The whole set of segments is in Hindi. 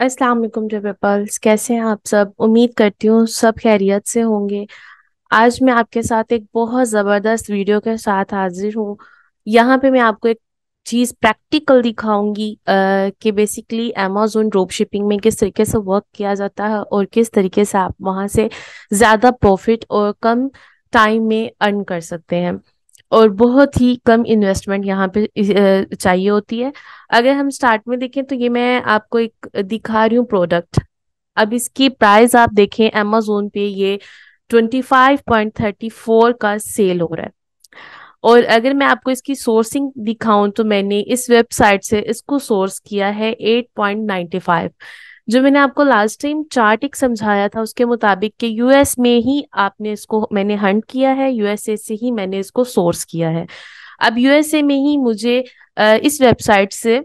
अस्सलाम वालेकुम पीपल्स, कैसे हैं आप सब। उम्मीद करती हूँ सब खैरियत से होंगे। आज मैं आपके साथ एक बहुत ज़बरदस्त वीडियो के साथ हाजिर हूँ। यहाँ पे मैं आपको एक चीज़ प्रैक्टिकल दिखाऊंगी कि बेसिकली अमेज़न ड्रॉप शिपिंग में किस तरीके से वर्क किया जाता है और किस तरीके से आप वहाँ से ज़्यादा प्रॉफिट और कम टाइम में अर्न कर सकते हैं। और बहुत ही कम इन्वेस्टमेंट यहाँ पे चाहिए होती है। अगर हम स्टार्ट में देखें तो ये मैं आपको एक दिखा रही हूँ प्रोडक्ट। अब इसकी प्राइस आप देखें amazon पे ये 25.34 का सेल हो रहा है। और अगर मैं आपको इसकी सोर्सिंग दिखाऊं तो मैंने इस वेबसाइट से इसको सोर्स किया है 8.95। जो मैंने आपको लास्ट टाइम चार्ट एक समझाया था उसके मुताबिक कि यूएस में ही आपने इसको मैंने हंट किया है, यूएसए से ही मैंने इसको सोर्स किया है। अब यूएसए में ही मुझे इस वेबसाइट से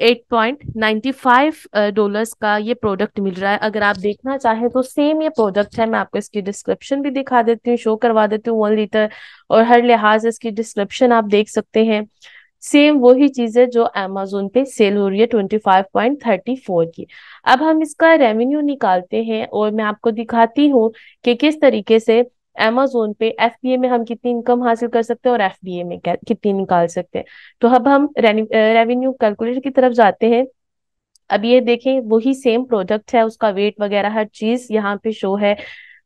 8.95 डॉलर्स का ये प्रोडक्ट मिल रहा है। अगर आप देखना चाहें तो सेम ये प्रोडक्ट है, मैं आपको इसकी डिस्क्रिप्शन भी दिखा देती हूँ, शो करवा देती हूँ 1 लीटर। और हर लिहाज से इसकी डिस्क्रिप्शन आप देख सकते हैं। सेम वही चीज है जो अमेजोन पे सेल हो रही है 25.34 की। अब हम इसका रेवेन्यू निकालते हैं और मैं आपको दिखाती हूँ कि किस तरीके से अमेजोन पे एफबीए में हम कितनी इनकम हासिल कर सकते हैं और एफबीए में कितनी निकाल सकते हैं। तो अब हम रेवेन्यू कैलकुलेटर की तरफ जाते हैं। अब ये देखें वही सेम प्रोडक्ट है, उसका वेट वगैरह हर चीज यहाँ पे शो है।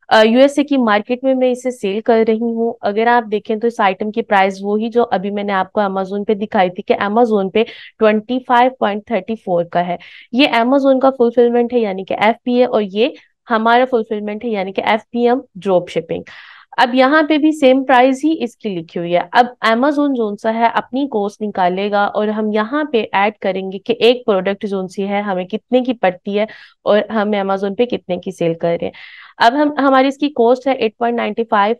यूएसए की मार्केट में मैं इसे सेल कर रही हूँ। अगर आप देखें तो इस आइटम की प्राइस वही जो अभी मैंने आपको अमेजोन पे दिखाई थी कि अमेजोन पे 25.34 का है। ये अमेजोन का फुलफिलमेंट है यानी कि एफपीए, और ये हमारा फुलफिलमेंट है यानी कि एफपीएम ड्रॉप शिपिंग। अब यहाँ पे भी सेम प्राइस ही इसकी लिखी हुई है। अब amazon जोन सा है अपनी कॉस्ट निकालेगा और हम यहाँ पे ऐड करेंगे कि एक प्रोडक्ट जोन सी है हमें कितने की पड़ती है और हम amazon पे कितने की सेल कर रहे हैं। अब हम हमारी इसकी कॉस्ट है 8.95।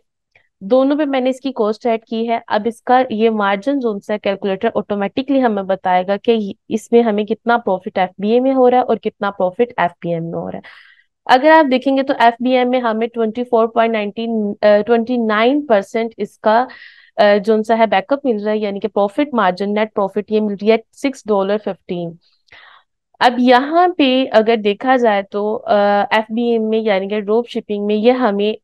दोनों पे मैंने इसकी कॉस्ट ऐड की है। अब इसका ये मार्जिन जोन सा कैलकुलेटर ऑटोमेटिकली हमें बताएगा कि इसमें हमें कितना प्रॉफिट एफबीए में हो रहा है और कितना प्रॉफिट एफपीएम में हो रहा है। अगर आप देखेंगे तो एफबीएम में हमें 29% इसका जो सा है बैकअप मिल रहा है यानी कि प्रॉफिट मार्जिन नेट प्रॉफिट ये मिल रही है $6.15। अब यहाँ पे अगर देखा जाए तो एफबीएम में यानी कि ड्रॉप शिपिंग में ये हमें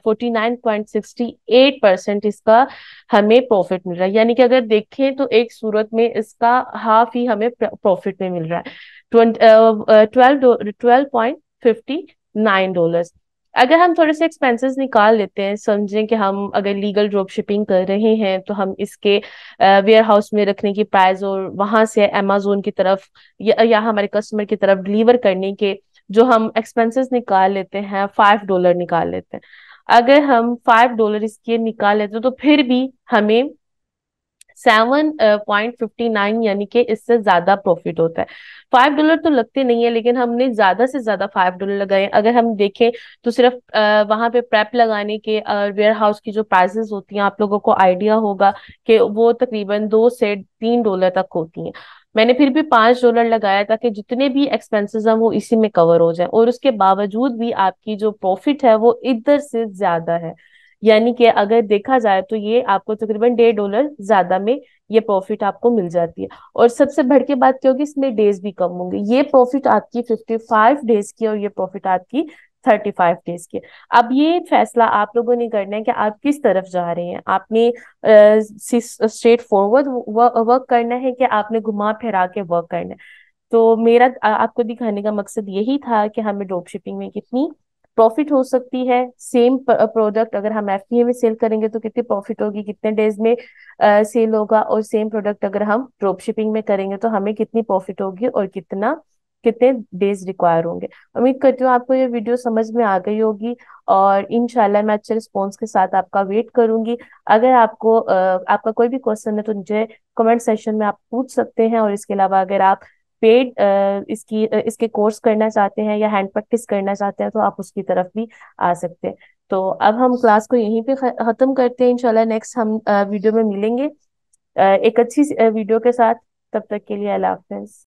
49.68% इसका हमें प्रॉफिट मिल रहा है। यानी कि अगर देखें तो एक सूरत में इसका हाफ ही हमें प्रॉफिट में मिल रहा है। 12.59 डॉलर्स। अगर हम थोड़े से एक्सपेंसेस निकाल लेते हैं, समझें कि हम अगर लीगल ड्रॉप शिपिंग कर रहे हैं तो हम इसके वेयर हाउस में रखने की प्राइस और वहां से अमेजोन की तरफ या हमारे कस्टमर की तरफ डिलीवर करने के जो हम एक्सपेंसेस निकाल लेते हैं, $5 निकाल लेते हैं। अगर हम $5 इसके निकाल लेते हैं तो फिर भी हमें 7.59 यानी कि इससे ज्यादा प्रॉफिट होता है। $5 तो लगते नहीं है लेकिन हमने ज्यादा से ज्यादा $5 लगाए। अगर हम देखें तो सिर्फ वहां पे प्रेप लगाने के वेयर हाउस की जो प्राइसेस होती हैं आप लोगों को आइडिया होगा कि वो तकरीबन $2 से $3 तक होती हैं। मैंने फिर भी $5 लगाया ताकि जितने भी एक्सपेंसेस हैं वो इसी में कवर हो जाए और उसके बावजूद भी आपकी जो प्रॉफिट है वो इधर से ज्यादा है। यानी कि अगर देखा जाए तो ये आपको तकरीबन $1.5 ज्यादा में ये प्रॉफिट आपको मिल जाती है। और सबसे बढ़ के बात क्या होगी, इसमें डेज भी कम होंगे। ये प्रॉफिट आपकी 55 डेज की और ये प्रॉफिट आपकी 35 डेज की। अब ये फैसला आप लोगों ने करना है कि आप किस तरफ जा रहे हैं। आपने स्ट्रेट फॉरवर्ड वर्क करना है कि आपने घुमा फिरा के वर्क करना है। तो मेरा आपको दिखाने का मकसद यही था कि हमें ड्रॉप शिपिंग में कितनी प्रॉफिट हो सकती है। सेम प्रोडक्ट अगर हम एफबीए में सेल करेंगे तो कितनी प्रॉफिट होगी, कितने डेज में सेल होगा, और सेम प्रोडक्ट अगर हम ड्रॉप शिपिंग में करेंगे तो हमें कितनी प्रॉफिट होगी और कितने डेज रिक्वायर होंगे। उम्मीद करती हूँ आपको ये वीडियो समझ में आ गई होगी और इंशाल्लाह मैं अच्छे रिस्पॉन्स के साथ आपका वेट करूंगी। अगर आपको आपका कोई भी क्वेश्चन है तो मुझे कमेंट सेक्शन में आप पूछ सकते हैं। और इसके अलावा अगर आप पेड इसके कोर्स करना चाहते हैं या हैंड प्रैक्टिस करना चाहते हैं तो आप उसकी तरफ भी आ सकते हैं। तो अब हम क्लास को यहीं पे खत्म करते हैं। इंशाल्लाह नेक्स्ट हम वीडियो में मिलेंगे एक अच्छी वीडियो के साथ। तब तक के लिए अल्लाह हाफिज।